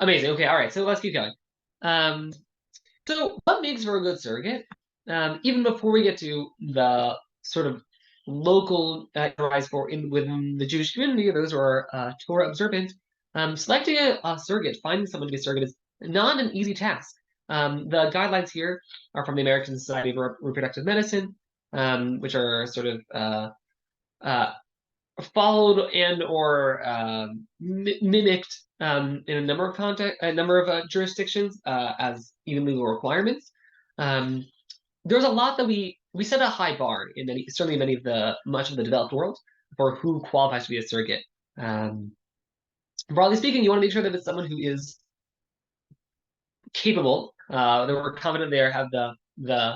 Amazing. Okay, all right. So let's keep going. Um, so what makes for a good surrogate? Even before we get to the sort of local rise for in within the Jewish community, those who are Torah observant, selecting a surrogate, finding someone to be a surrogate is not an easy task. The guidelines here are from the American Society of Reproductive Medicine, which are sort of uh, followed and or mimicked in a number of jurisdictions as even legal requirements. Um, there's a lot that we set a high bar in many, certainly many of the much of the developed world for who qualifies to be a surrogate. Um, Broadly speaking, you want to make sure that it's someone who is capable, that we're confident they have the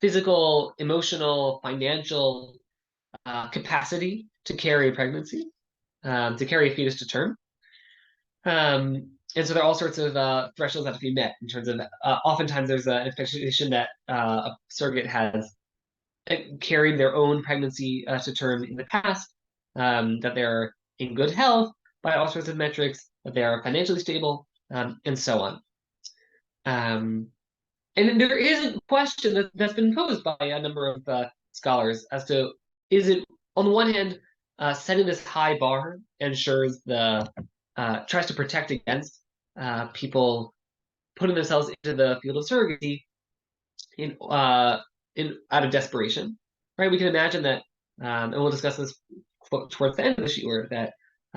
physical, emotional, financial capacity to carry a pregnancy, to carry a fetus to term. And so there are all sorts of thresholds that have to be met in terms of oftentimes there's an expectation that a surrogate has carried their own pregnancy to term in the past, that they're in good health by all sorts of metrics, that they are financially stable, and so on. Um, and there is a question that's been posed by a number of scholars as to is it, on the one hand, setting this high bar ensures tries to protect against people putting themselves into the field of surrogacy in out of desperation, right? We can imagine that, and we'll discuss this towards the end of the shiur, that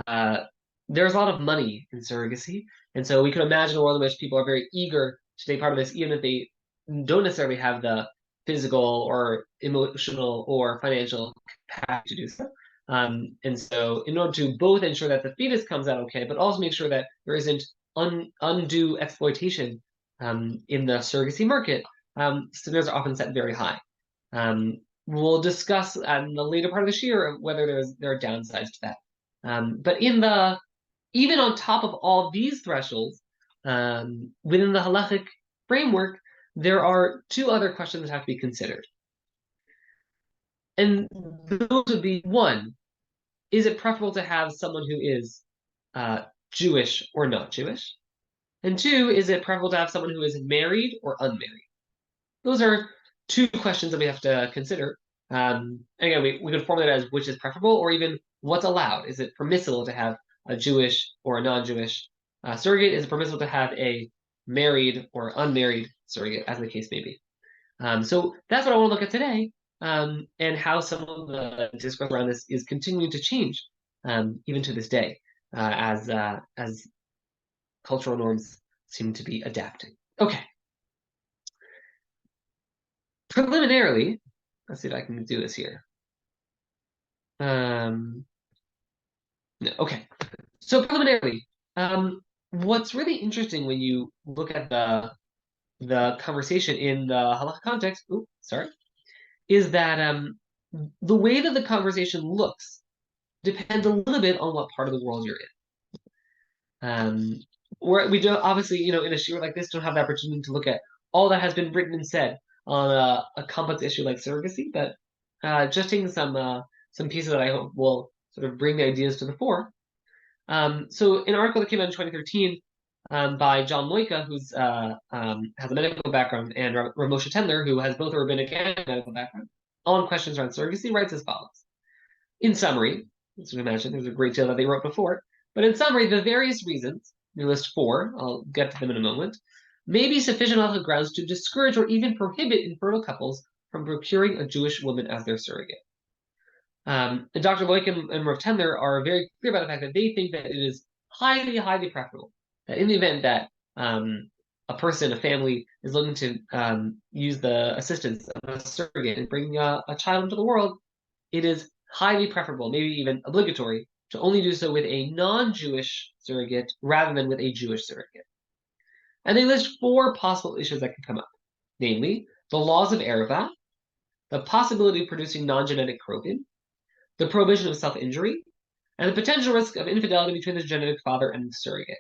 uh, there's a lot of money in surrogacy, and so we can imagine a world in which people are very eager to take part of this, even if they don't necessarily have the physical or emotional or financial capacity to do so. And so, in order to both ensure that the fetus comes out okay, but also make sure that there isn't undue exploitation in the surrogacy market, standards are often set very high. We'll discuss in the later part of the year whether there are downsides to that. But even on top of all these thresholds, within the halachic framework, there are two other questions that have to be considered. And those would be one, is it preferable to have someone who is Jewish or not Jewish? And two, is it preferable to have someone who is married or unmarried? Those are two questions that we have to consider. Again, we could formulate it as which is preferable or even what's allowed. Is it permissible to have a Jewish or a non-Jewish surrogate? Is it permissible to have a married or unmarried surrogate, as the case may be? So that's what I want to look at today, and how some of the discourse around this is continuing to change, even to this day, as cultural norms seem to be adapting. Okay. Preliminarily, let's see if I can do this here. No, okay. So preliminarily, what's really interesting when you look at the conversation in the halacha context, is that the way that the conversation looks depends a little bit on what part of the world you're in. Where we don't obviously, in a shiur like this, don't have the opportunity to look at all that has been written and said on a complex issue like surrogacy, but just taking some pieces that I hope will sort of bring the ideas to the fore. So an article that came out in 2013 by John Moika, who's has a medical background, and Ramosha Tendler, who has both a rabbinic and a medical background, on questions around surrogacy, writes as follows. In summary, as you can imagine, there's a great deal that they wrote before, but in summary, the various reasons, we list four, I'll get to them in a moment, may be sufficient halachic grounds to discourage or even prohibit infertile couples from procuring a Jewish woman as their surrogate. And Dr. Loic and Rav Tendler are very clear about the fact that they think that it is highly, highly preferable that in the event that a person, a family, is looking to use the assistance of a surrogate and bring a child into the world, it is highly preferable, maybe even obligatory, to only do so with a non-Jewish surrogate rather than with a Jewish surrogate. And they list four possible issues that can come up, namely the laws of erva, the possibility of producing non-genetic crokin, the prohibition of self-injury, and the potential risk of infidelity between the genetic father and the surrogate.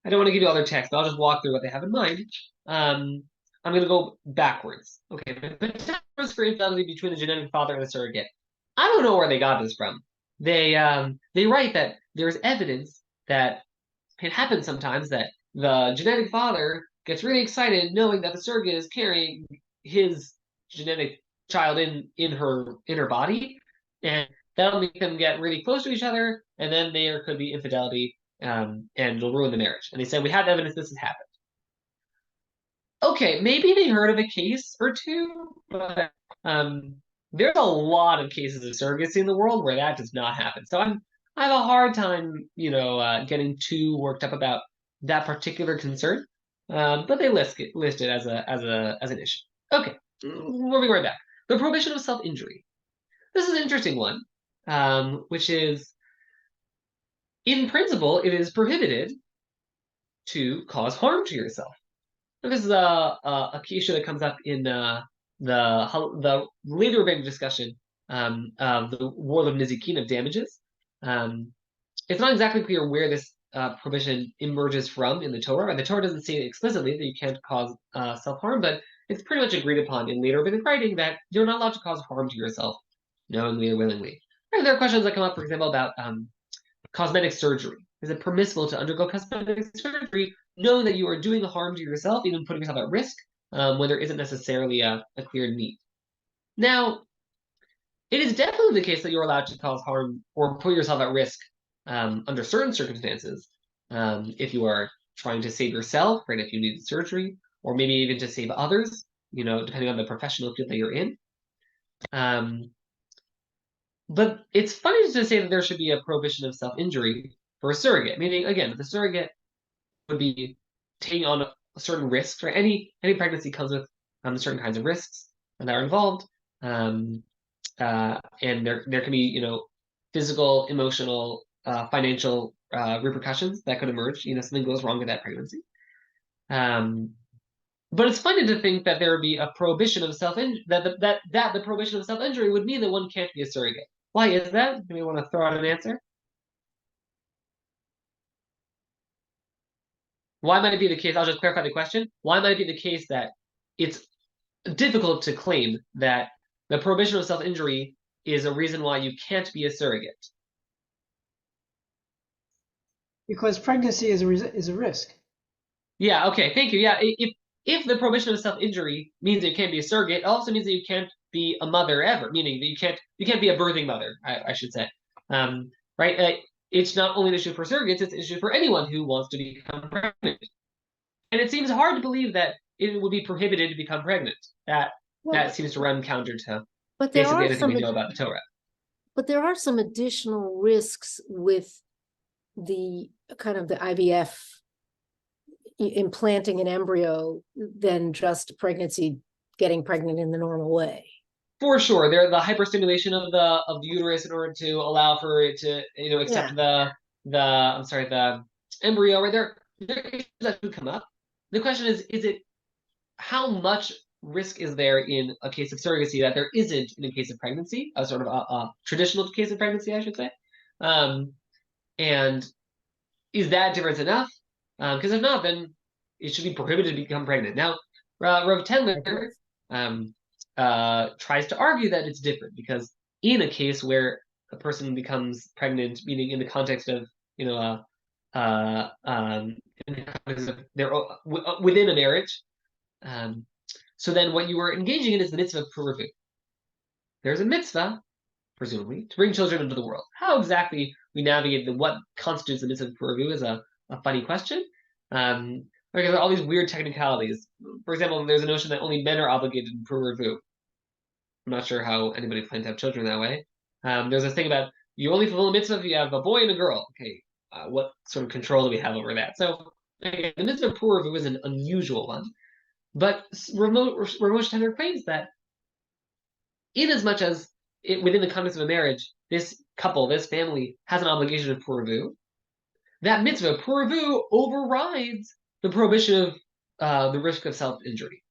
I don't want to give you all their text, but I'll just walk through what they have in mind. I'm going to go backwards. Okay, the potential risk for infidelity between the genetic father and the surrogate. I don't know where they got this from. They write that there's evidence that it happens sometimes that the genetic father gets really excited knowing that the surrogate is carrying his genetic child in her body, and that'll make them get really close to each other, and then there could be infidelity, and it'll ruin the marriage. And they said we have evidence this has happened. Okay, maybe they heard of a case or two, but there's a lot of cases of surrogacy in the world where that does not happen. So I have a hard time, getting too worked up about that particular concern. But they list it as an issue. Okay, moving right back. The prohibition of self-injury. This is an interesting one, which is, in principle, it is prohibited to cause harm to yourself. This is a key issue that comes up in the later rabbinic discussion, of the world of nizikin, of damages. It's not exactly clear where this prohibition emerges from in the Torah. Right? The Torah doesn't say explicitly that you can't cause self-harm, but it's pretty much agreed upon in later rabbinic writing that you're not allowed to cause harm to yourself, knowingly or willingly. Right? There are questions that come up, for example, about cosmetic surgery. Is it permissible to undergo cosmetic surgery knowing that you are doing harm to yourself, even putting yourself at risk, when there isn't necessarily a clear need? Now, it is definitely the case that you're allowed to cause harm or put yourself at risk, under certain circumstances, if you are trying to save yourself, right? If you need surgery, or maybe even to save others, depending on the professional field that you're in. But it's funny to say that there should be a prohibition of self-injury for a surrogate, meaning, again, the surrogate would be taking on certain risks, right? Any pregnancy comes with certain kinds of risks that are involved, and there can be physical, emotional, financial repercussions that could emerge. Something goes wrong with that pregnancy. But it's funny to think that there would be a prohibition of that the prohibition of self-injury would mean that one can't be a surrogate. Why is that? Do we want to throw out an answer? Why might it be the case? I'll just clarify the question. Why might it be the case that it's difficult to claim that the prohibition of self-injury is a reason why you can't be a surrogate? Because pregnancy is a risk. Yeah, okay, thank you. Yeah, if the prohibition of self-injury means that you can't be a surrogate, it also means that you can't be a mother ever, meaning that you can't be a birthing mother, I should say. Right? It's not only an issue for surrogates, it's an issue for anyone who wants to become pregnant. And it seems hard to believe that it would be prohibited to become pregnant. That Well, seems to run counter to but there basically are anything we know about the Torah. but there are some additional risks with the kind of the IVF implanting an embryo than just pregnancy, getting pregnant in the normal way. For sure, there the hyperstimulation of the uterus in order to allow for it to accept the embryo. Right there are issues that could come up. The question is it how much risk is there in a case of surrogacy that there isn't in a case of pregnancy, a sort of a traditional case of pregnancy, I should say, and is that difference enough? Because if not, then it should be prohibited to become pregnant. Now, Rav Tendler tries to argue that it's different because in a case where a person becomes pregnant, meaning in the context of in the context of within a marriage, so then what you are engaging in is the mitzvah of puravu. There's a mitzvah, presumably, to bring children into the world. How exactly we navigate what constitutes the mitzvah of puravu is a funny question. Because there are all these weird technicalities. For example, there's a notion that only men are obligated in puravu. I'm not sure how anybody plans to have children that way. There's this thing about you only fulfill a mitzvah if you have a boy and a girl. Okay, what sort of control do we have over that? So again, the mitzvah of puravu is an unusual one. But Ramosh Tender claims that in as much as within the context of a marriage, this couple, this family, has an obligation of puravu, that mitzvah, puravu, overrides the prohibition of the risk of self-injury.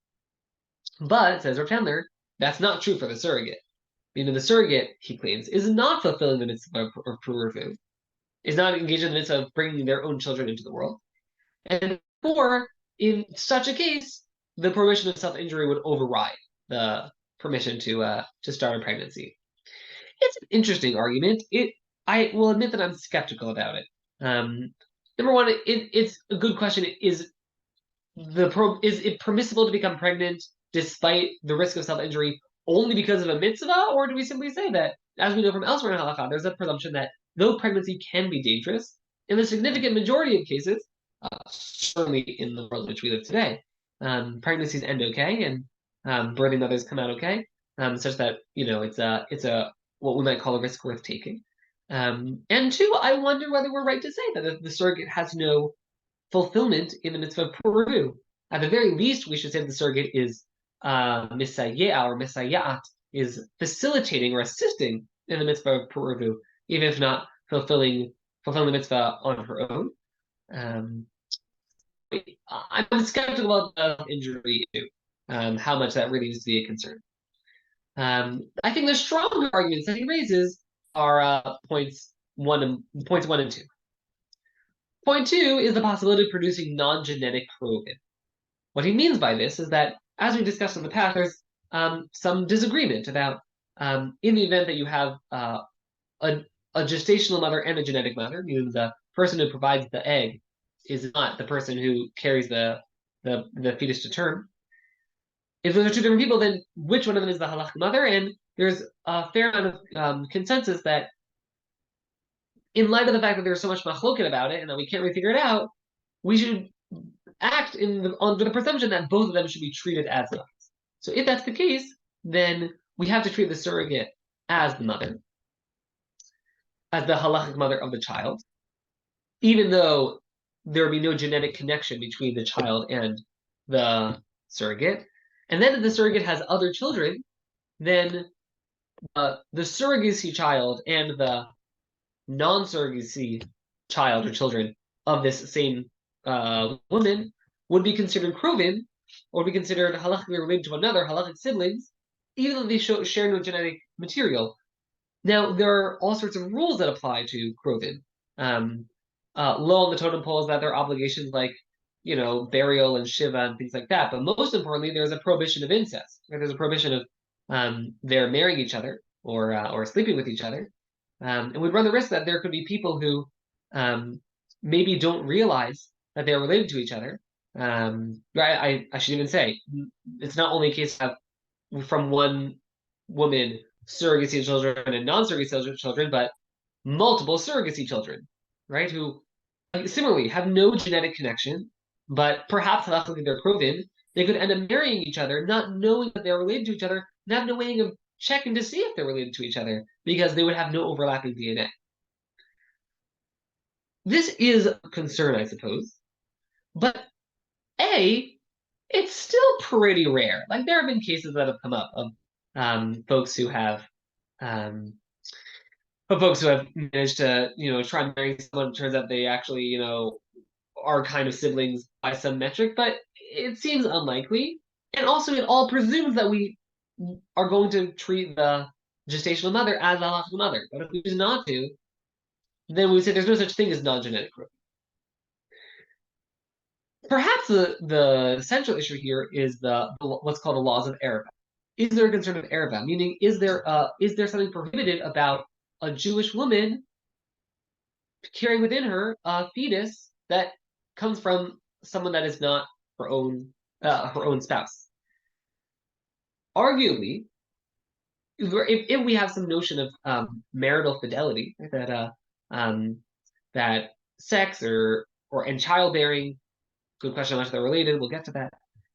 But, says Rav Tendler, that's not true for the surrogate. The surrogate, he claims, is not fulfilling the mitzvah of puravu, is not engaged in the mitzvah of bringing their own children into the world. And therefore, in such a case, the prohibition of self-injury would override the permission to start a pregnancy. It's an interesting argument. I will admit that I'm skeptical about it. number one, it's a good question. Is it permissible to become pregnant despite the risk of self-injury only because of a mitzvah, or do we simply say that, as we know from elsewhere in halakha, there's a presumption that though pregnancy can be dangerous, in the significant majority of cases, certainly in the world in which we live today, pregnancies end okay, and birthing mothers come out okay, such that it's a what we might call a risk worth taking. And two, I wonder whether we're right to say that the surrogate has no fulfillment in the mitzvah of puruvu. At the very least, we should say that the surrogate is misayeh or misayat, is facilitating or assisting in the mitzvah of puruvu, even if not fulfilling the mitzvah on her own. I'm skeptical about the injury issue, how much that really needs to be a concern. I think the stronger arguments that he raises are points 1 and 2. Point 2 is the possibility of producing non-genetic Krovin. What he means by this is that, as we discussed in the past, there's some disagreement about, in the event that you have a gestational mother and a genetic mother, meaning the person who provides the egg is not the person who carries the fetus to term. If those are two different people, then which one of them is the halachic mother? And there's a fair amount of consensus that, in light of the fact that there's so much machloket about it and that we can't really figure it out, we should act under the presumption that both of them should be treated as mothers. So if that's the case, then we have to treat the surrogate as the mother, as the halachic mother of the child, even though there would be no genetic connection between the child and the surrogate. And then if the surrogate has other children, then the surrogacy child and the non-surrogacy child or children of this same woman would be considered krovin, or be considered halachically related to another halachic siblings, even though they share no genetic material. Now, there are all sorts of rules that apply to krovin. Low on the totem pole is that there are obligations like, burial and shiva and things like that. But most importantly, there's a prohibition of incest. Right? There's a prohibition of their marrying each other or sleeping with each other. And we'd run the risk that there could be people who maybe don't realize that they're related to each other. I should even say, it's not only a case of from one woman surrogacy children and non-surrogacy children, but multiple surrogacy children, right? Who similarly have no genetic connection, but perhaps halachically they're krovin. They could end up marrying each other, not knowing that they're related to each other, not knowing of checking to see if they're related to each other, because they would have no overlapping DNA. This is a concern, I suppose, but it's still pretty rare. Like, there have been cases that have come up of folks who have managed to, try and marry someone. It turns out they actually, are kind of siblings by some metric, but it seems unlikely. And also, it all presumes that we are going to treat the gestational mother as a halachic mother. But if we choose not to, then we would say there's no such thing as non-genetic growth. Perhaps the central issue here is what's called the laws of Ereva. Is there a concern of Ereva? Meaning, is there something prohibited about a Jewish woman carrying within her a fetus that comes from someone that is not her own spouse? Arguably, if we have some notion of marital fidelity, that sex and childbearing, good question how much they're related, we'll get to that,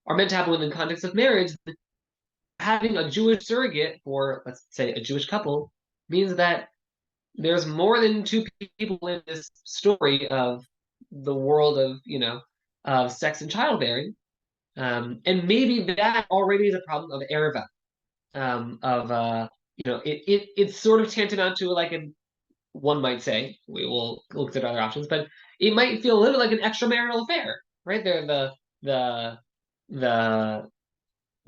are meant to happen within the context of marriage, having a Jewish surrogate for, let's say, a Jewish couple means that there's more than two people in this story of the world of sex and childbearing. And maybe that already is a problem of Ereva. It's sort of tantamount to one might say, we will look at other options, but it might feel a little like an extramarital affair, right? There,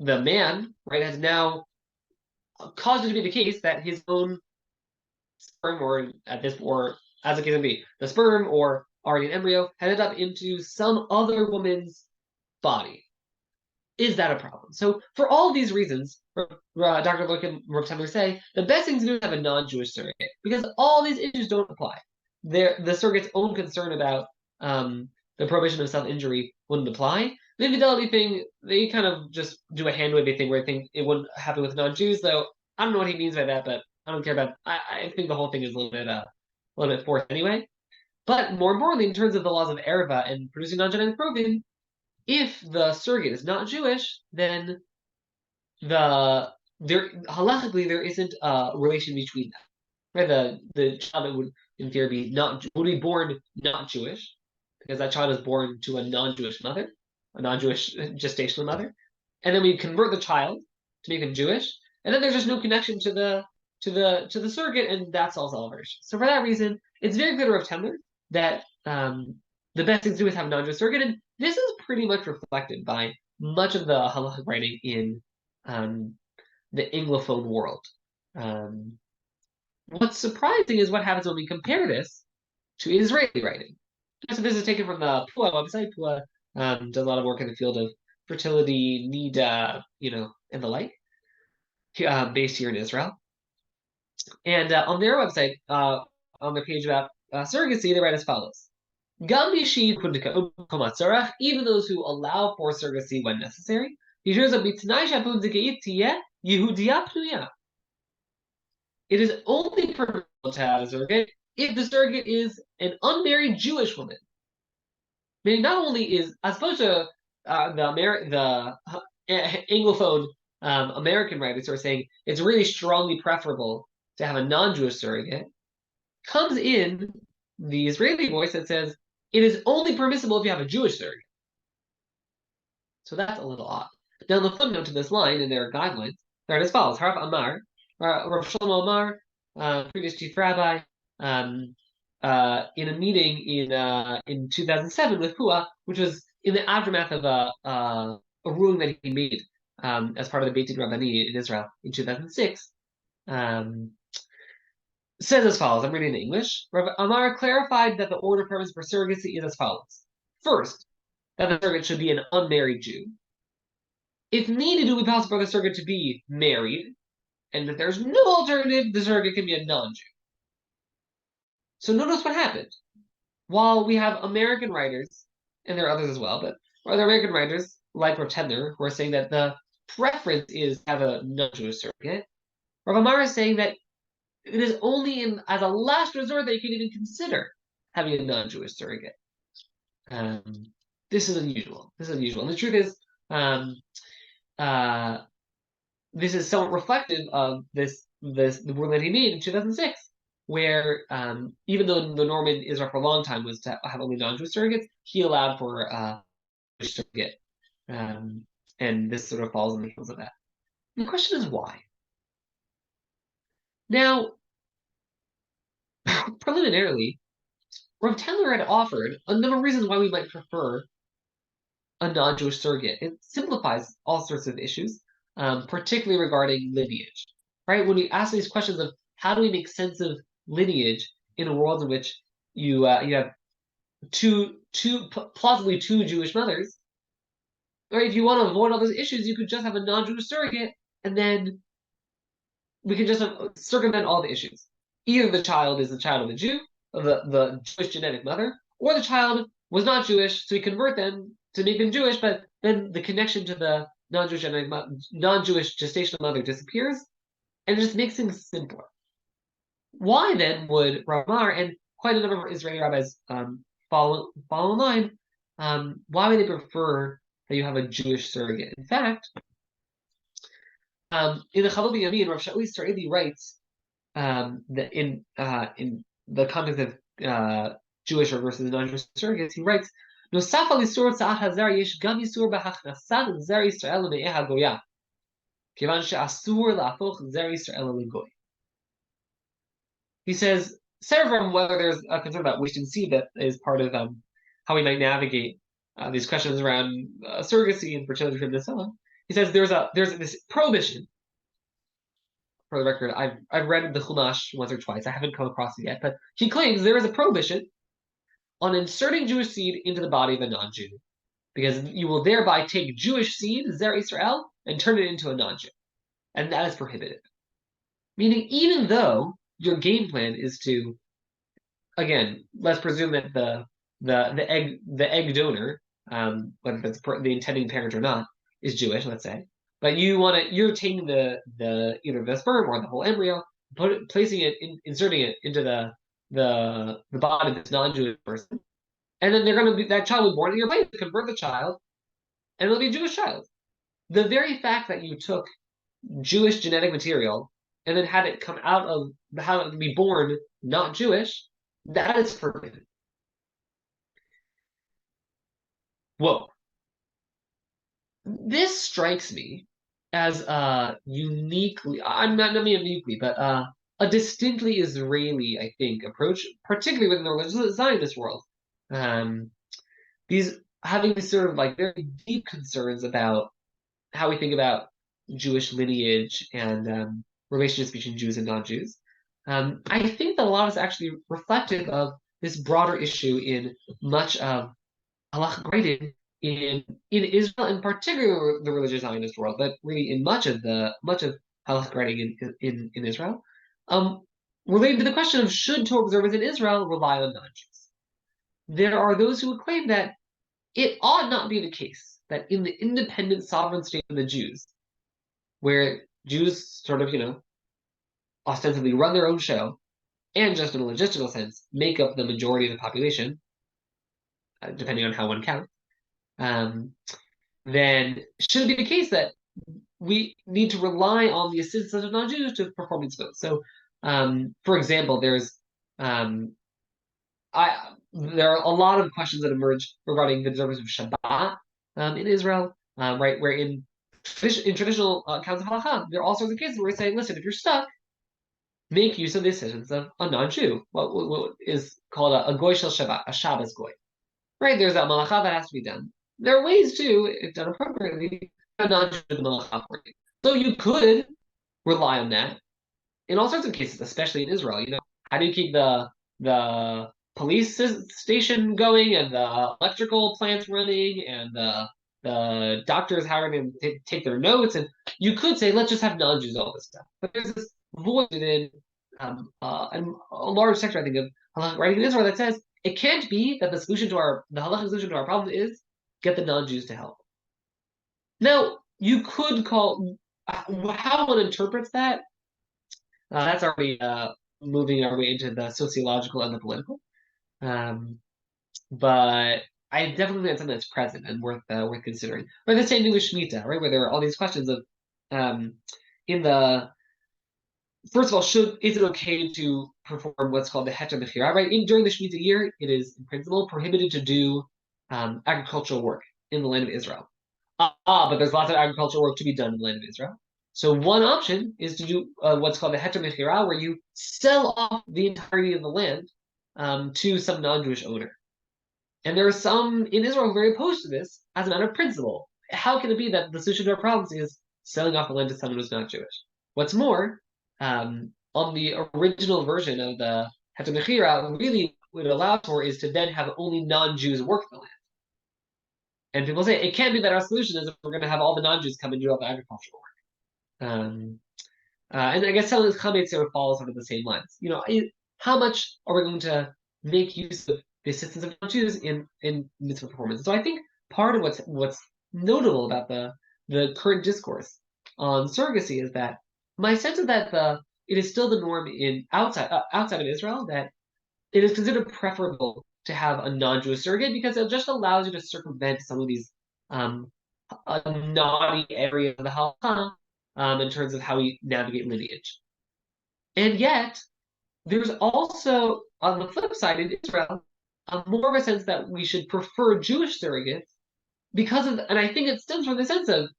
the man, right, has now caused it to be the case that his own sperm, or as the case may be, the sperm or already an embryo, headed up into some other woman's body. Is that a problem? So for all of these reasons, Dr. Look and Rabbi say the best thing to do is have a non-Jewish surrogate, because all these issues don't apply. The surrogate's own concern about the prohibition of self-injury wouldn't apply. The infidelity thing, they kind of just do a hand wavy thing where I think it wouldn't happen with non-Jews, though I don't know what he means by that, but I don't care about. I think the whole thing is a little bit forced anyway. But more importantly, in terms of the laws of erva and producing non-genetic protein, if the surrogate is not Jewish, then halachically there isn't a relation between them. Right? The child would in theory would be born not Jewish, because that child is born to a non-Jewish mother, a non-Jewish gestational mother, and then we convert the child to make him Jewish, and then there's just no connection to the surrogate, and that solves all of our issues. So for that reason, it's very clear to Rav Tendler that the best thing to do is have a non-Jewish surrogate, and this is pretty much reflected by much of the halachic writing in the Anglophone world. What's surprising is what happens when we compare this to Israeli writing. So this is taken from the PUA website. PUA does a lot of work in the field of fertility, nida, and the like, based here in Israel. And on their website, on their page about surrogacy, they write as follows: even those who allow for surrogacy when necessary, it is only permissible to have a surrogate if the surrogate is an unmarried Jewish woman. Meaning, not only is, as opposed to the Anglophone American writers who are saying it's really strongly preferable to have a non-Jewish surrogate, comes in the Israeli voice that says it is only permissible if you have a Jewish surrogate. So that's a little odd. Now, the footnote to this line in their guidelines are as follows: Rav Amar, Rav Shlomo Amar, previous chief rabbi, in a meeting in 2007 with PUA, which was in the aftermath of a ruling that he made as part of the Beit Din Rabbani in Israel in 2006, says as follows. I'm reading in English. Rav Amar clarified that the order of preference for surrogacy is as follows: first, that the surrogate should be an unmarried Jew. If needed, it would be possible for the surrogate to be married, and if there's no alternative, the surrogate can be a non-Jew. So notice what happened. While we have American writers, and there are others as well, but other American writers like Rav Tendler who are saying that the preference is to have a non-Jewish surrogate, Rav Amar is saying that it is only as a last resort that you can even consider having a non-Jewish surrogate. This is unusual. And the truth is, this is somewhat reflective of the ruling that he made in 2006, where even though the norm in Israel for a long time was to have only non-Jewish surrogates, he allowed for a Jewish surrogate, and this sort of falls on the heels of that. And the question is why. Now, preliminarily, Rav Tendler had offered a number of reasons why we might prefer a non-Jewish surrogate. It simplifies all sorts of issues, particularly regarding lineage. Right? When we ask these questions of how do we make sense of lineage in a world in which you have plausibly two Jewish mothers, right? If you want to avoid all those issues, you could just have a non-Jewish surrogate, and then we can just circumvent all the issues. Either the child is the child of a Jew, of the Jewish genetic mother, or the child was not Jewish, so we convert them to make them Jewish, but then the connection to the non-Jewish gestational mother disappears, and it just makes things simpler. Why then would Rav Amar and quite a number of Israeli rabbis follow in line? Why would they prefer that you have a Jewish surrogate? In fact, in the Chavod Yamin, Rav Shaul Israeli writes that in the context of Jewish versus non-Jewish surrogates, he writes, "Nosaf al isur tza'at hazar yesh gam isur b'hachnasat zer Yisrael me'eh hagoya, kivan she'asur la'afoch zer Yisrael legoy." He says, separate from whether there's a concern about wasting seed that is part of how we might navigate these questions around surrogacy and fertility and so on. He says there's this prohibition. For the record, I've read the Chumash once or twice. I haven't come across it yet, but he claims there is a prohibition on inserting Jewish seed into the body of a non-Jew, because you will thereby take Jewish seed, Zer Yisrael, and turn it into a non-Jew, and that is prohibited. Meaning, even though your game plan is to, again, let's presume that the egg donor, whether that's the intending parent or not, is Jewish, let's say, but you're taking the either the sperm or the whole embryo, placing it inserting it into the body of this non-Jewish person, and then that child will be born, and you're going to convert the child, and it'll be a Jewish child. The very fact that you took Jewish genetic material and then had it come out of how it be born not Jewish, that is forbidden. Whoa. This strikes me as a uniquely, I'm not uniquely, but a distinctly Israeli, I think, approach, particularly within the religious Zionist world. These having these sort of like very deep concerns about how we think about Jewish lineage and relationships between Jews and non-Jews. I think that a lot is actually reflective of this broader issue in much of halachic writing in Israel, in particular the religious Zionist world, but really in much of halachic writing in Israel, related to the question of should Torah observers in Israel rely on non-Jews. There are those who would claim that it ought not be the case that in the independent sovereign state of the Jews, where Jews sort of, ostensibly run their own show, and just in a logistical sense, make up the majority of the population, depending on how one counts, then should it be the case that we need to rely on the assistance of non-Jews to perform these votes. So, for example, there are a lot of questions that emerge regarding the observance of Shabbat in Israel, right? Where in traditional accounts of halacha, there are all sorts of cases where we say, listen, if you're stuck, make use of the assistance of a non-Jew, what is called a goy shel Shabbat, a Shabbos goy, right? There's that malacha that has to be done. There are ways too, if done appropriately, a non-Jew do the malacha for you. So you could rely on that in all sorts of cases, especially in Israel. How do you keep the police station going and the electrical plants running and the doctors hired to take their notes? And you could say, let's just have non-Jews all this stuff. But there's this void in and a large sector, I think, of halachic writing in Israel that says it can't be that the halachic solution to our problem is get the non-Jews to help. Now, you could call how one interprets that. That's already moving our way into the sociological and the political. But I definitely think that's something that's present and worth considering. Or the same thing with Shemitah, right? Where there are all these questions of first of all, is it okay to perform what's called the heter mechira, right? During the Shemitah year, it is in principle prohibited to do agricultural work in the land of Israel. But there's lots of agricultural work to be done in the land of Israel. So one option is to do what's called the heter mechira, where you sell off the entirety of the land to some non-Jewish owner. And there are some in Israel who are very opposed to this as a matter of principle. How can it be that the solution to our problems is selling off the land to someone who's not Jewish? What's more, on the original version of the heter mechira, really what it allows for is to then have only non-Jews work the land. And people say it can't be that our solution is if we're going to have all the non-Jews come and do all the agricultural work. And I guess some of these comments sort of follow sort of the same lines. How much are we going to make use of the assistance of non-Jews in mitzvah performance? So I think part of what's notable about the current discourse on surrogacy is that my sense is that it is still the norm outside of Israel that it is considered preferable to have a non-Jewish surrogate because it just allows you to circumvent some of these naughty areas of the halacha in terms of how we navigate lineage. And yet, there's also, on the flip side, in Israel, more of a sense that we should prefer Jewish surrogates and I think it stems from the sense of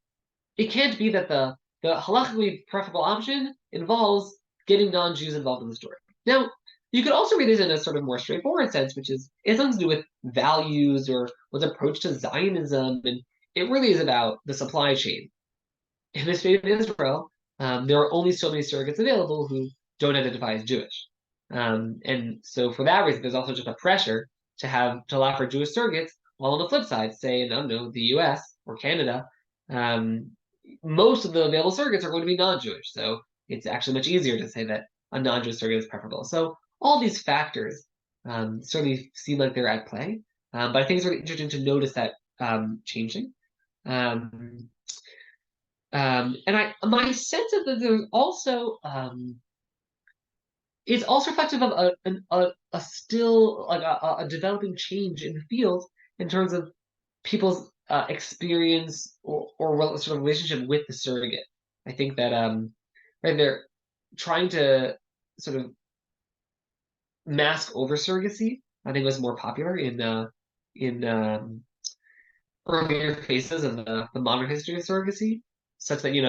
it can't be that the halachically preferable option involves getting non-Jews involved in the story. Now, you could also read this in a sort of more straightforward sense, which is it has something to do with values or one's approach to Zionism, and it really is about the supply chain. In the state of Israel, there are only so many surrogates available who don't identify as Jewish. And so for that reason, there's also just a pressure to allow for Jewish surrogates, while on the flip side, say in, I don't know, the US or Canada, most of the available surrogates are going to be non-Jewish. So it's actually much easier to say that a non-Jewish surrogate is preferable. So all these factors certainly seem like they're at play. But I think it's really interesting to notice that changing. Um, and my sense is that there's also it's also reflective of a still like a developing change in the field in terms of people's experience or sort of relationship with the surrogate. I think that right, they're trying to sort of mask over surrogacy. I think was more popular in earlier phases of the modern history of surrogacy, such that you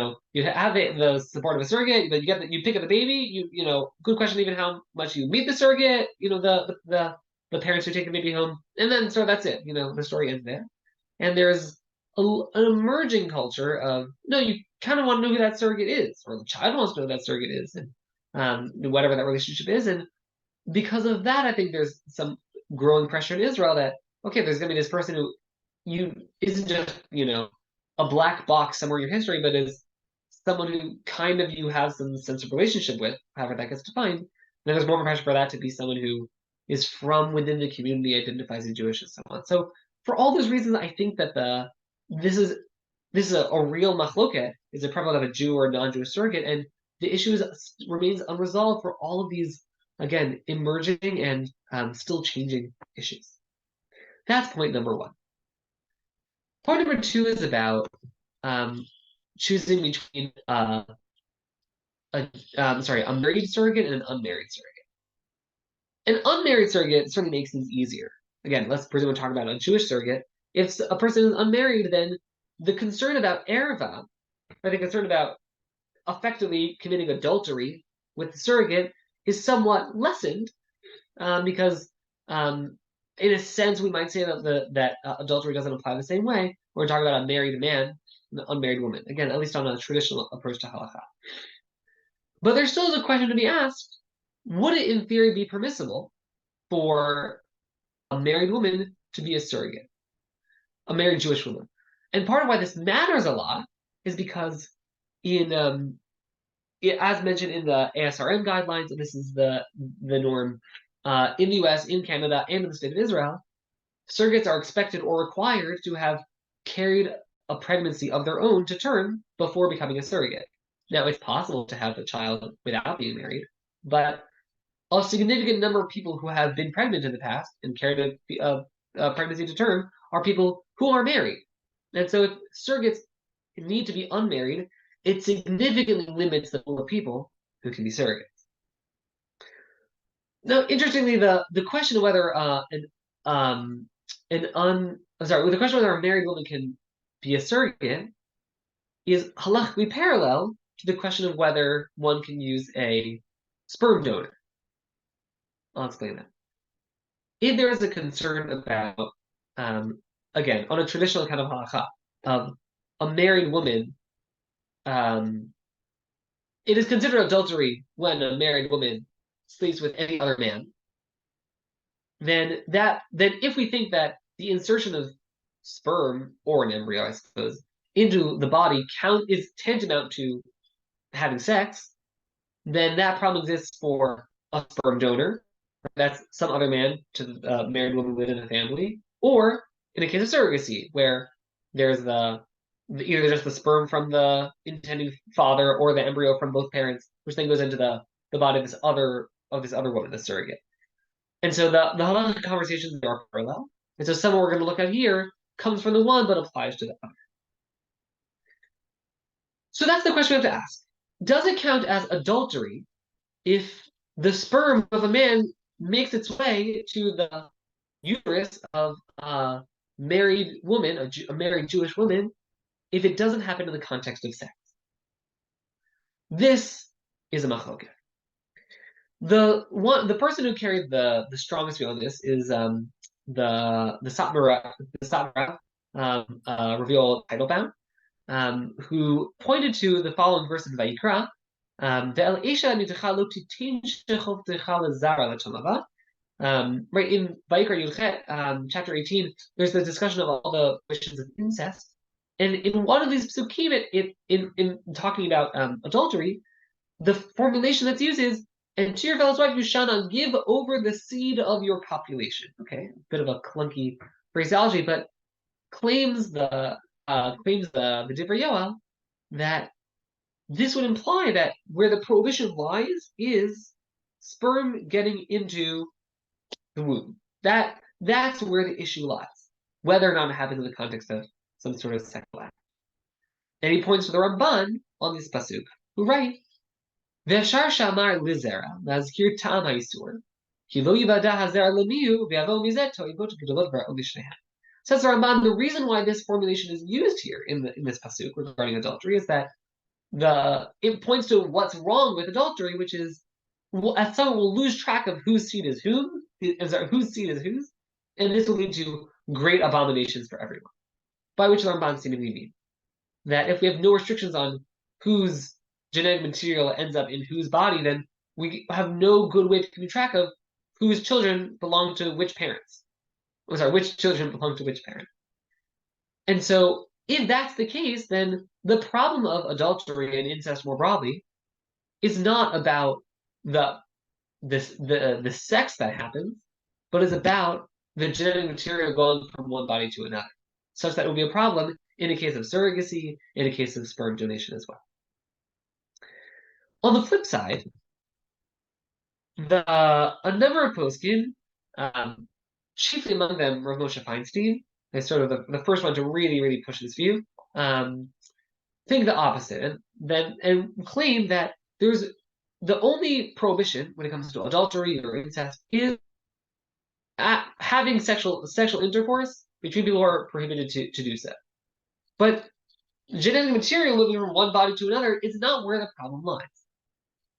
have the support of a surrogate, but you pick up the baby. Good question even how much you meet the surrogate. The parents who take the baby home, and then so that's it. The story ends there. And there's an emerging culture of no, you kind of want to know who that surrogate is, or the child wants to know who that surrogate is, and whatever that relationship is. And because of that, I think there's some growing pressure in Israel that okay, there's going to be this person who you isn't just a black box somewhere in your history, but is someone who kind of you have some sense of relationship with, however that gets defined. And then there's more pressure for that to be someone who is from within the community, identifies as Jewish, and so on. So for all those reasons, I think that this is a real machloket, is it prevalent of a Jew or a non-Jewish surrogate, and the issue remains unresolved for all of these again emerging and still changing issues. That's point number one. Point number two is about choosing between a married surrogate and an unmarried surrogate. An unmarried surrogate certainly makes things easier. Again, let's presume we're talking about a Jewish surrogate. If a person is unmarried, then the concern about erva, or the concern about effectively committing adultery with the surrogate, is somewhat lessened because, in a sense, we might say that adultery doesn't apply the same way. We're talking about a married man and an unmarried woman. Again, at least on a traditional approach to halacha. But there still is a question to be asked: would it, in theory, be permissible for a married woman to be a surrogate, a married Jewish woman? And part of why this matters a lot is because as mentioned in the ASRM guidelines, and this is the norm in the US, in Canada, and in the state of Israel, surrogates are expected or required to have carried a pregnancy of their own to term before becoming a surrogate. Now, it's possible to have a child without being married, but a significant number of people who have been pregnant in the past and carried a pregnancy to term are people who are married. And so if surrogates need to be unmarried, it significantly limits the pool of people who can be surrogates. Now, interestingly, the question of whether the question whether a married woman can be a surrogate is halachically parallel to the question of whether one can use a sperm donor. I'll explain that. If there is a concern about, again, on a traditional kind of halacha, of a married woman, it is considered adultery when a married woman sleeps with any other man. Then if we think that the insertion of sperm or an embryo, I suppose, into the body is tantamount to having sex, then that problem exists for a sperm donor. That's some other man to the married woman within a family, or in a case of surrogacy, where there's either just the sperm from the intending father or the embryo from both parents, which then goes into the body of this other woman, the surrogate. And so the halachic conversations are parallel. And so some we're going to look at here comes from the one but applies to the other. So that's the question we have to ask. Does it count as adultery if the sperm of a man makes its way to the uterus of a married woman, a married Jewish woman, if it doesn't happen in the context of sex? This is a machloket. The person who carried the strongest view on this is the Satmara, Rabbi Teitelbaum, who pointed to the following verse in Vayikra. Right in Vayikra Yudchet, chapter 18, there's the discussion of all the questions of incest, and in one of these psukim, in talking about adultery, the formulation that's used is, and to your fellow's wife you shall not give over the seed of your copulation. Okay, a bit of a clunky phraseology, but claims the Divrei Yoel that this would imply that where the prohibition lies is sperm getting into the womb. That's where the issue lies, whether or not it happens in the context of some sort of sexual act. And he points to the Ramban on this pasuk, who writes, "V'eshar shamar lizera lazkir ta'am ha'isur, ki lo yivada hazera lemiu v'yavo mizeh to'ibot gedolot v'ra'ot lishnehem." Says the Ramban, the reason why this formulation is used here in this pasuk regarding adultery is that it points to what's wrong with adultery, which is as someone will lose track of whose seed is whose seed is whose, and this will lead to great abominations for everyone. By which the Ramban seemingly means that if we have no restrictions on whose genetic material ends up in whose body, then we have no good way to keep track of whose children belong to which parents. Which children belong to which parent. And so, if that's the case, then the problem of adultery and incest more broadly is not about the sex that happens, but is about the genetic material going from one body to another, such that it will be a problem in a case of surrogacy, in a case of sperm donation as well. On the flip side, a number of poskim, chiefly among them Rav Moshe Feinstein, is sort of the first one to really, really push this view, think the opposite, and claim that there's the only prohibition when it comes to adultery or incest is having sexual intercourse between people who are prohibited to do so. But genetic material moving from one body to another is not where the problem lies.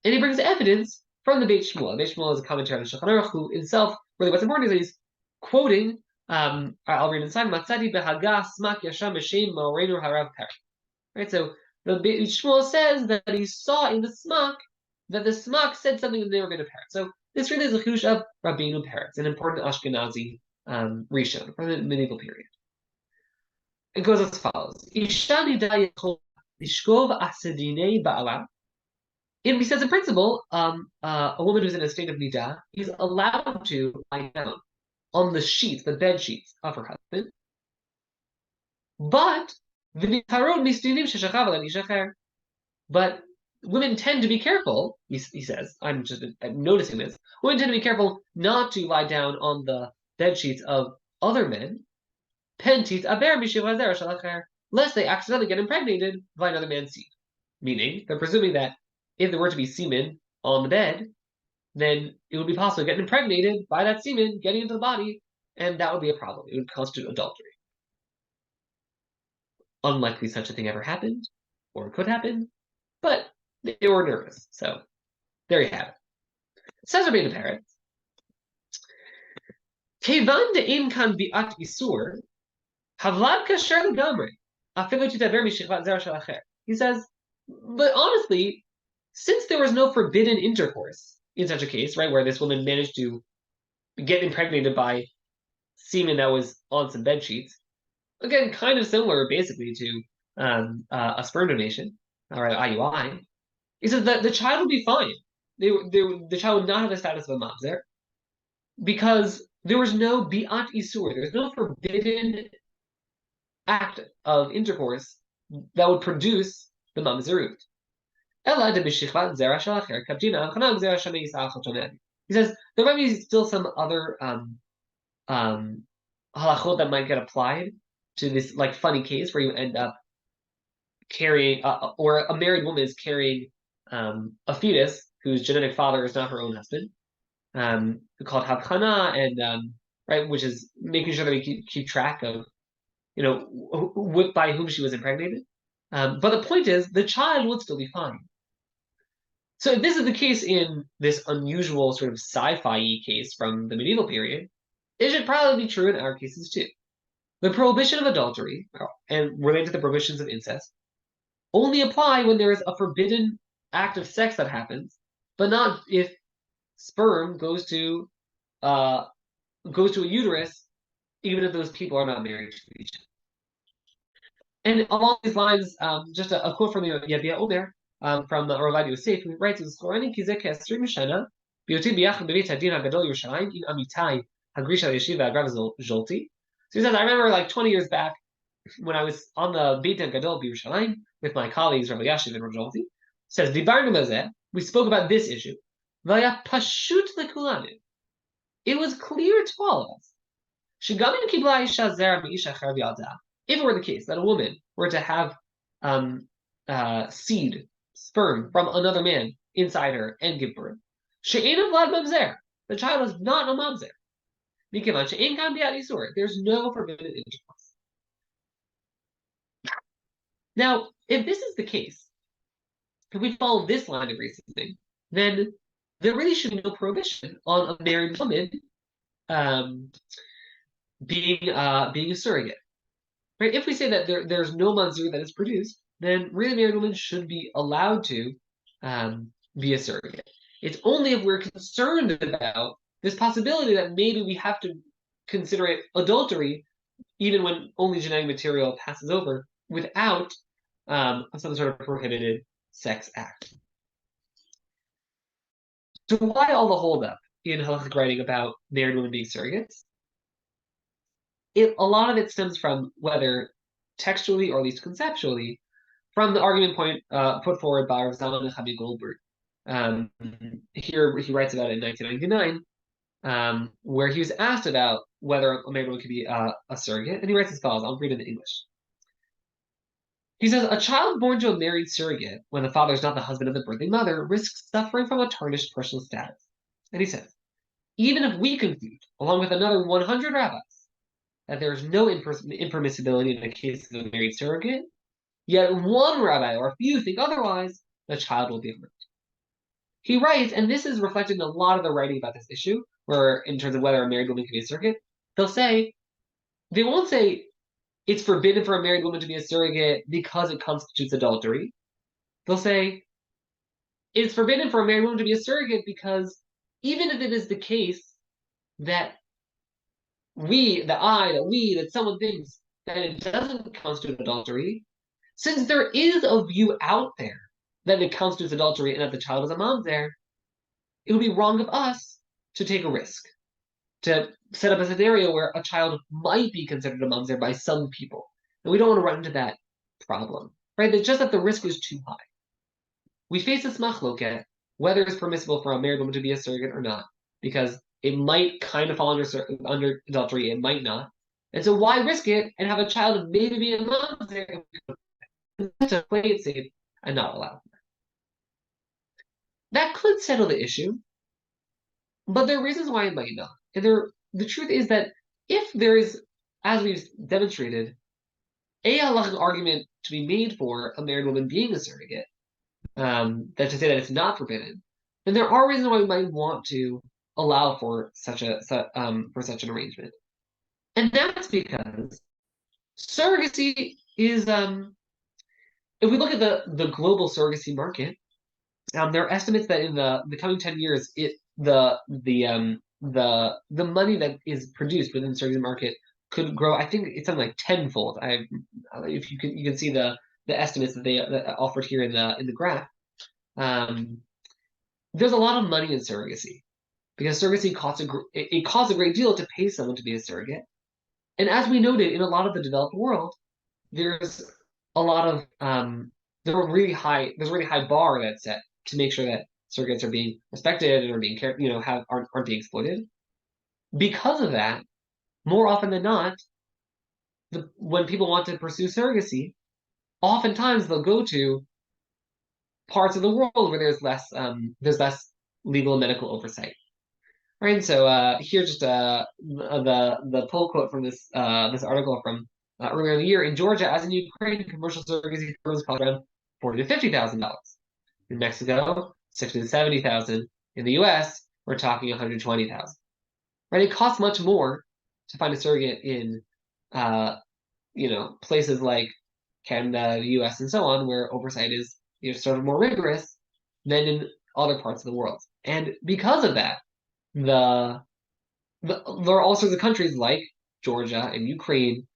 And he brings evidence from the Beit Shmuel. Beit Shmuel is a commentary on the Shulchan Aruch, who himself, really what's important is that he's quoting, I'll read inside, Matzati behaga smak yasham b'shem ma'orenu harav per. Right, so the Beit Shmuel says that he saw in the smak that the smak said something that they were going to parrot. So this really is a chush of Rabbeinu Peretz, an important Ashkenazi Rishon from the medieval period. It goes as follows: Isha nida yachol lishkov asedinei ba'ala. He says, in principle, a woman who's in a state of nida is allowed to lie down on the sheets, the bed sheets of her husband. But women tend to be careful, he says, I'm noticing this, women tend to be careful not to lie down on the bed sheets of other men, lest they accidentally get impregnated by another man's seed. Meaning, they're presuming that if there were to be semen on the bed, then it would be possible to get impregnated by that semen getting into the body, and that would be a problem. It would constitute adultery. Unlikely such a thing ever happened, or could happen, but they were nervous. So there you have it. Says Rabbeinu Peretz, Kevan de'in kan bi'at isur, havlad kasher legamri, afilu titaber mishichat zera shel acher. He says, but honestly, since there was no forbidden intercourse in such a case, right, where this woman managed to get impregnated by semen that was on some bed sheets, again, kind of similar, basically, to a sperm donation or an IUI. He says that the child would be fine. The child would not have the status of a mamzer because there was no bi'at isur. There was no forbidden act of intercourse that would produce the mamzerut. He says there might be still some other halachot that might get applied to this like funny case where you end up carrying, or a married woman is carrying a fetus whose genetic father is not her own husband, called havchana, and right, which is making sure that we keep track of, by whom she was impregnated. But the point is, the child would still be fine. So if this is the case in this unusual sort of sci-fi case from the medieval period, it should probably be true in our cases too. The prohibition of adultery, and related to the prohibitions of incest, only apply when there is a forbidden act of sex that happens, but not if sperm goes to a uterus, even if those people are not married to each other. And along these lines, just a quote from the Yabia Omer, from Rabbi Yosef, who writes, "Zkorani kizeh ke-20 shana, b'yoti b'yachad b'beit hadin hagadol Yerushalayim in Amitai hagrisha yeshiva agrav zolti, So he says, I remember like 20 years back when I was on the Beit Gadol B'Yerushalayim with my colleagues, Rabbi Yashiv and Rabbi Jolti. Says, Dibarnu Bazeh, we spoke about this issue. Vaya pashut lekulanu. It was clear to all of us. Shigamin kibla isha zera meisha acher v'yalda. If it were the case that a woman were to have seed, sperm from another man inside her and give birth, she'ein vlad mamzer. The child is not a mamzer. Mikivan she'ein kam bi'ad isur. There's no forbidden intercourse. Now, if this is the case, if we follow this line of reasoning, then there really should be no prohibition on a married woman being a surrogate. Right? If we say that there's no mamzer that is produced, then really married women should be allowed to be a surrogate. It's only if we're concerned about this possibility that maybe we have to consider it adultery, even when only genetic material passes over, without some sort of prohibited sex act. So why all the holdup in halachic writing about married women being surrogates? A lot of it stems from whether textually or at least conceptually, from the argument point put forward by Rav Zalman Chaim Goldberg. Here he writes about it in 1999, where he was asked about whether a married woman could be a surrogate, and he writes as follows. I'll read it in English. He says, a child born to a married surrogate, when the father is not the husband of the birthing mother, risks suffering from a tarnished personal status. And he says, even if we conclude, along with another 100 rabbis, that there is no impermissibility in the case of a married surrogate, yet one rabbi or a few think otherwise, the child will be harmed. He writes, and this is reflected in a lot of the writing about this issue, where in terms of whether a married woman can be a surrogate, they won't say it's forbidden for a married woman to be a surrogate because it constitutes adultery. They'll say it's forbidden for a married woman to be a surrogate because even if it is the case that someone thinks that it doesn't constitute adultery, since there is a view out there that it constitutes adultery and that the child is a mamzer, it would be wrong of us to take a risk, to set up a scenario where a child might be considered a mamzer by some people. And we don't want to run into that problem, right? It's just that the risk is too high. We face this machloket, whether it's permissible for a married woman to be a surrogate or not, because it might kind of fall under adultery, it might not. And so why risk it and have a child maybe be a mamzer to play it safe and not allow? That could settle the issue, but there are reasons why it might not. And the truth is that if there is, as we've demonstrated, a halachic argument to be made for a married woman being a surrogate, that to say that it's not forbidden, then there are reasons why we might want to allow for such an arrangement. And that's because surrogacy is, if we look at the global surrogacy market, there are estimates that in the coming 10 years, the money that is produced within the surrogacy market could grow. I think it's something like tenfold. If you can see the estimates that they offered here in the graph. There's a lot of money in surrogacy because surrogacy costs a great deal to pay someone to be a surrogate. And as we noted, in a lot of the developed world, there's a lot of there's a really high bar that's set to make sure that surrogates are being respected and are being aren't being exploited. Because of that, more often than not, when people want to pursue surrogacy, oftentimes they'll go to parts of the world where there's less legal and medical oversight. Right. So here's just the pull quote from this article from earlier in the year. In Georgia, as in Ukraine, commercial surrogacy firms cost around $40,000 to $50,000. In Mexico, $60,000 to $70,000. In the U.S., we're talking $120,000. Right. It costs much more to find a surrogate in places like Canada, the U.S., and so on, where oversight is sort of more rigorous than in other parts of the world. And because of that, there are all sorts of countries like Georgia and Ukraine,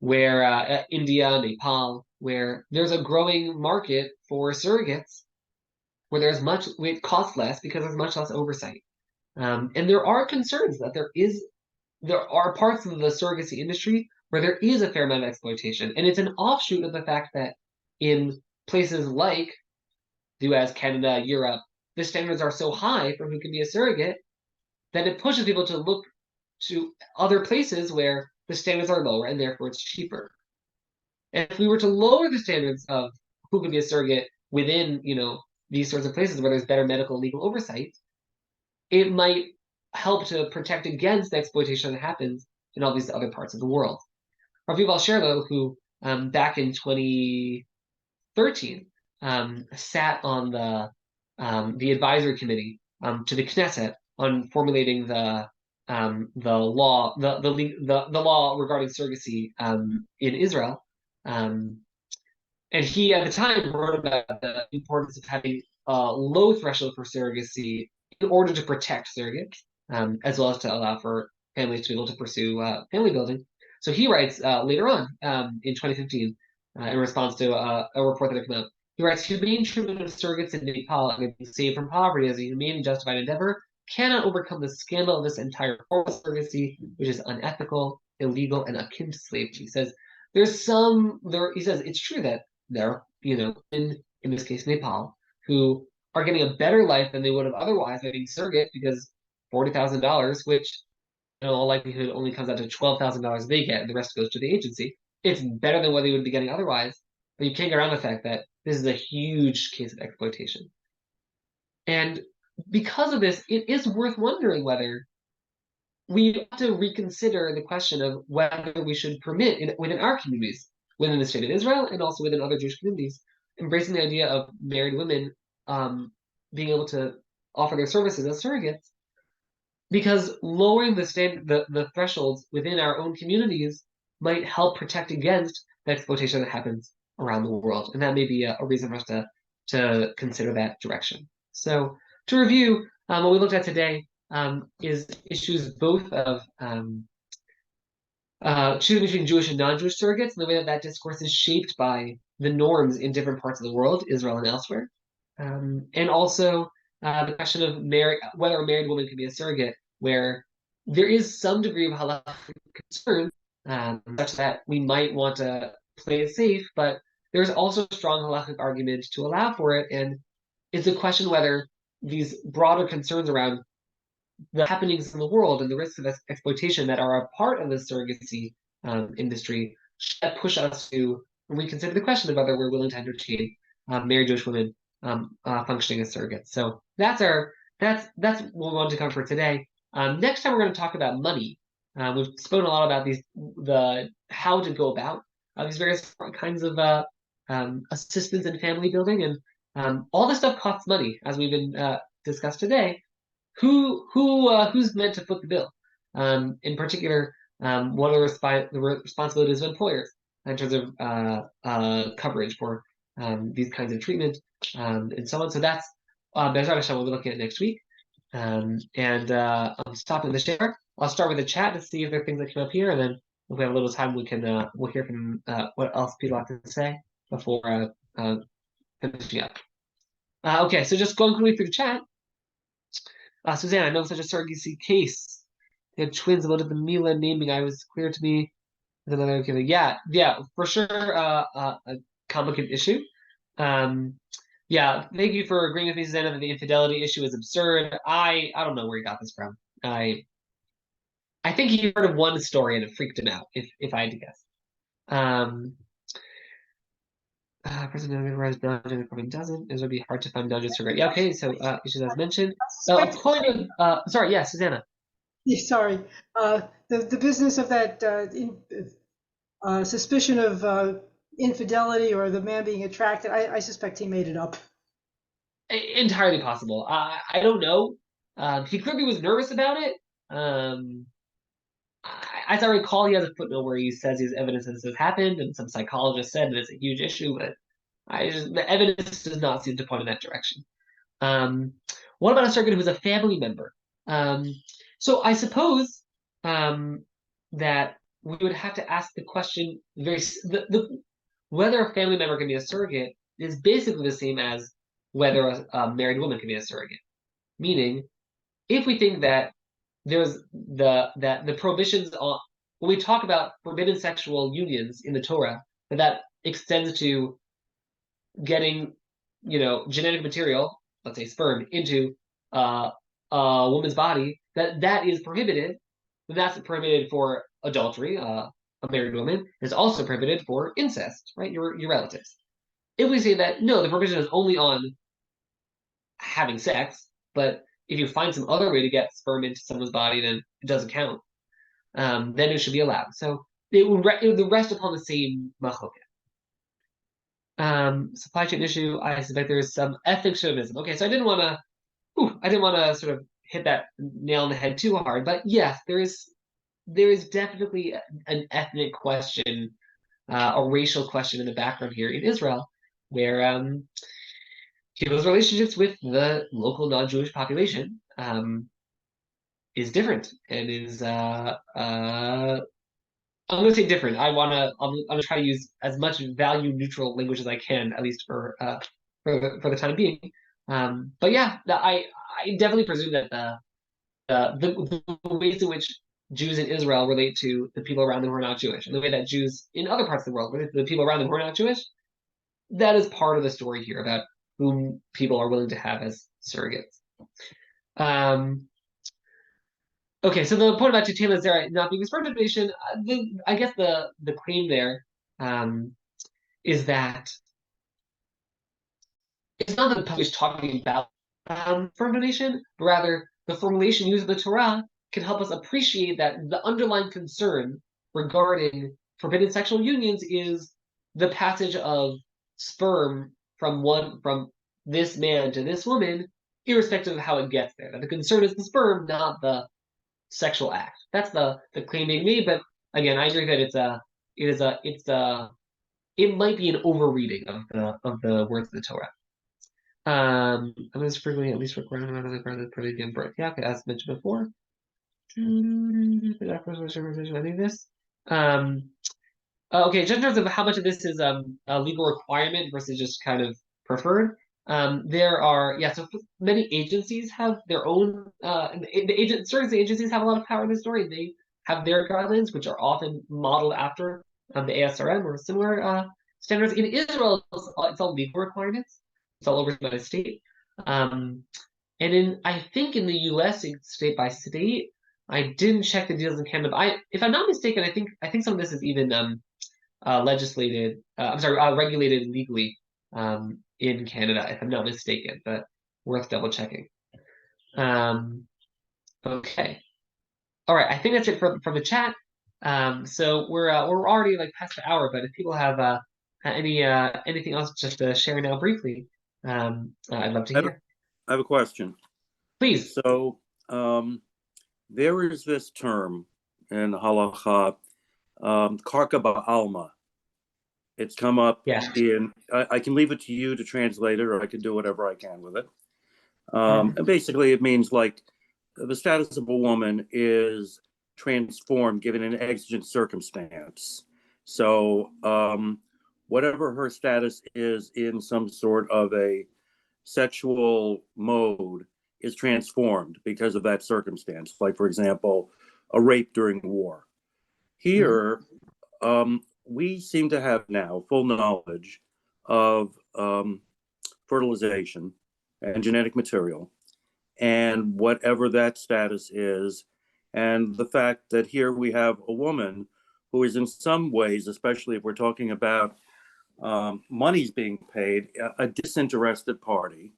where India, Nepal, where there's a growing market for surrogates, where it costs less because there's much less oversight. And there are concerns that there is there are parts of the surrogacy industry where there is a fair amount of exploitation, and it's an offshoot of the fact that in places like the U.S., Canada, Europe, the standards are so high for who can be a surrogate that it pushes people to look to other places where the standards are lower and therefore it's cheaper. And if we were to lower the standards of who can be a surrogate within, these sorts of places where there's better medical and legal oversight, it might help to protect against the exploitation that happens in all these other parts of the world. Rabbi Sherlow, who back in 2013 sat on the advisory committee to the Knesset on formulating the law regarding surrogacy in Israel, and he at the time wrote about the importance of having a low threshold for surrogacy in order to protect surrogates, as well as to allow for families to be able to pursue family building. So he writes later on in 2015, in response to a report that had come out, he writes, humane treatment of surrogates in Nepal and being saved from poverty as a humane and justified endeavor cannot overcome the scandal of this entire form of surrogacy, which is unethical, illegal, and akin to slavery. He says, he says it's true that there are, in this case, Nepal, who are getting a better life than they would have otherwise by being surrogate, because $40,000, which in all likelihood only comes out to $12,000 they get, and the rest goes to the agency. It's better than what they would be getting otherwise, but you can't get around the fact that this is a huge case of exploitation. And because of this, it is worth wondering whether we have to reconsider the question of whether we should permit within our communities, within the state of Israel and also within other Jewish communities, embracing the idea of married women being able to offer their services as surrogates, because lowering the thresholds within our own communities might help protect against the exploitation that happens around the world, and that may be a reason for us to consider that direction. So to review, what we looked at today is issues both of choosing between Jewish and non-Jewish surrogates, and the way that discourse is shaped by the norms in different parts of the world, Israel and elsewhere, and also the question of whether a married woman can be a surrogate, where there is some degree of halakhic concern, such that we might want to play it safe, but there's also a strong halakhic argument to allow for it, and it's a question whether these broader concerns around the happenings in the world and the risks of exploitation that are a part of the surrogacy industry should push us to reconsider the question of whether we're willing to entertain married Jewish women functioning as surrogates. So that's what we wanted to cover for today. Next time we're going to talk about money. We've spoken a lot about the how to go about these various kinds of assistance in family building, and all this stuff costs money, as we've been discussed today. Who's meant to foot the bill? In particular, what are the responsibilities of employers in terms of coverage for these kinds of treatment, and so on. So that's Bezrat Hashem we'll be looking at next week. I'm stopping the share. I'll start with the chat to see if there are things that come up here, and then if we have a little time, we'll hear from what else people have to say before finishing up. Okay, so just going quickly through the chat. Suzanne, I know such a surrogacy case. They had twins about the Mila naming. I was clear to me. Another yeah, for sure. A complicated issue. Yeah, thank you for agreeing with me, Susanna, that the infidelity issue is absurd. I don't know where he got this from. I think he heard of one story and it freaked him out, if I had to guess. President Res Belgium probably doesn't. It would be hard to find non-Jews surrogate. Yeah, okay, so issues as mentioned. Sorry, yeah, Susanna. Yeah, sorry. The business of that suspicion of infidelity or the man being attracted, I suspect he made it up. Entirely possible. I don't know. He clearly was nervous about it. As I recall, he has a footnote where he says he has evidence that this has happened, and some psychologist said that it's a huge issue, but the evidence does not seem to point in that direction. What about a surrogate who's a family member? So I suppose that we would have to ask the question whether a family member can be a surrogate is basically the same as whether a married woman can be a surrogate. Meaning, if we think that there's the prohibitions on when we talk about forbidden sexual unions in the Torah, that extends to getting, genetic material, let's say sperm, into uh, a woman's body, that is prohibited. That's prohibited for adultery. A married woman is also prohibited for incest, right? Your relatives. If we say that no, the prohibition is only on having sex, but if you find some other way to get sperm into someone's body, then it doesn't count. Then it should be allowed. So it would rest upon the same machloket. Supply chain issue. I suspect there is some ethnic chauvinism. Okay, so I didn't want to sort of hit that nail on the head too hard, but yes, there is definitely an ethnic question, a racial question in the background here in Israel, where people's relationships with the local non-Jewish population is different and is I'm going to say different. I'm gonna try to use as much value neutral language as I can, at least for the time being. But yeah, I definitely presume that the ways in which Jews in Israel relate to the people around them who are not Jewish, and the way that Jews in other parts of the world relate to the people around them who are not Jewish, that is part of the story here about whom people are willing to have as surrogates. Okay, so the point about Tutela Zera not being a sperm donation, I guess the claim there is that it's not that the public is talking about sperm donation, but rather the formulation used in the Torah can help us appreciate that the underlying concern regarding forbidden sexual unions is the passage of sperm from this man to this woman, irrespective of how it gets there. That the concern is the sperm, not the sexual act. That's the claim being made. But again, I agree that it might be an overreading of the words of the Torah. I'm going to frequently at least work around another part of the pretty given birth. Yeah, as mentioned before. I think this. Okay, just in terms of how much of this is a legal requirement versus just kind of preferred. There are so many agencies have their own certain agencies have a lot of power in the story. They have their guidelines, which are often modeled after the ASRM or similar standards. In Israel, it's all legal requirements. It's all over by the state. And I think in the US, it's state by state. I didn't check the deals in Canada. If I'm not mistaken, I think some of this is even regulated legally in Canada, if I'm not mistaken, but worth double checking. Okay. All right. I think that's it from the chat. So we're already like past the hour, but if people have anything else just to share now briefly, I'd love to hear. I have a question. Please. So there is this term in halacha, karka ba'alma. It's come up in, I can leave it to you to translate it, or I can do whatever I can with it. And basically it means like the status of a woman is transformed given an exigent circumstance. So whatever her status is in some sort of a sexual mode is transformed because of that circumstance. Like, for example, a rape during war. Here, we seem to have now full knowledge of fertilization and genetic material and whatever that status is. And the fact that here we have a woman who is in some ways, especially if we're talking about money's being paid, a disinterested party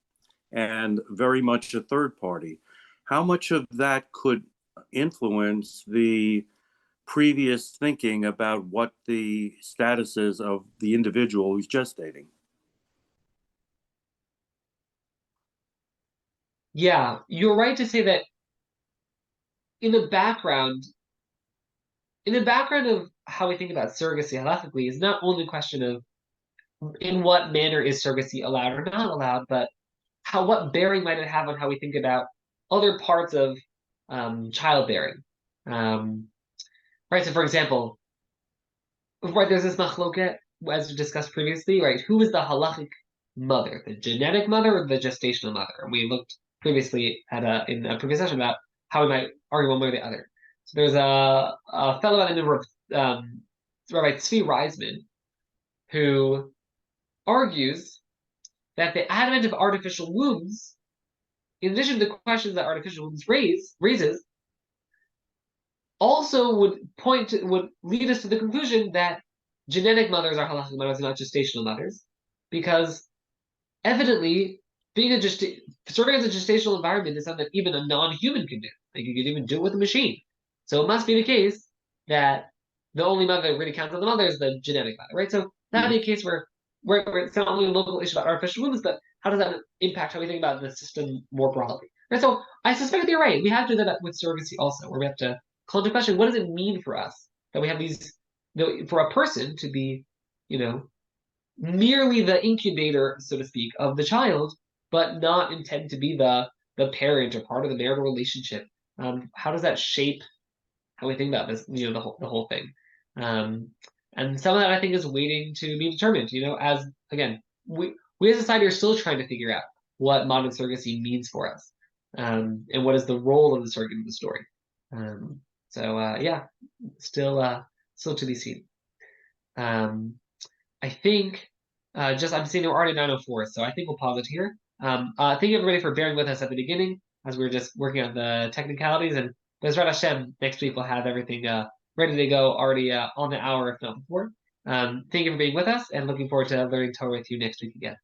and very much a third party. How much of that could influence the previous thinking about what the status is of the individual who's gestating? Yeah, you're right to say that in the background of how we think about surrogacy halakhically is not only a question of in what manner is surrogacy allowed or not allowed, but what bearing might it have on how we think about other parts of childbearing. Right, so for example, right, there's this machloket, as we discussed previously, right? Who is the halachic mother, the genetic mother or the gestational mother? And we looked previously in a previous session about how we might argue one way or the other. So there's a fellow by the name of Rabbi Tzvi Reisman, who argues that the advent of artificial wombs, in addition to the questions that artificial wombs raises, also would lead us to the conclusion that genetic mothers are halachic mothers, not gestational mothers, because evidently serving as a gestational environment is something that even a non-human can do. Like you can even do it with a machine. So it must be the case that the only mother that really counts as the mother is the genetic mother, right? So that would be a case where it's not only a local issue about artificial wombs, but how does that impact how we think about the system more broadly? Right? So I suspect you're right. We have to do that with surrogacy also, where we have to call into question, what does it mean for us that we have for a person to be, merely the incubator, so to speak, of the child, but not intend to be the parent or part of the marital relationship? How does that shape how we think about this, the whole thing? And some of that I think is waiting to be determined. As again, we as a society are still trying to figure out what modern surrogacy means for us, and what is the role of the surrogate in the story. Still to be seen. I think I'm seeing we're already 9:04, so I think we'll pause it here. Thank you everybody for bearing with us at the beginning as we were just working on the technicalities, and Bezrat Hashem, next week we'll have everything ready to go, already on the hour, if not before. Thank you for being with us, and looking forward to learning Torah with you next week again.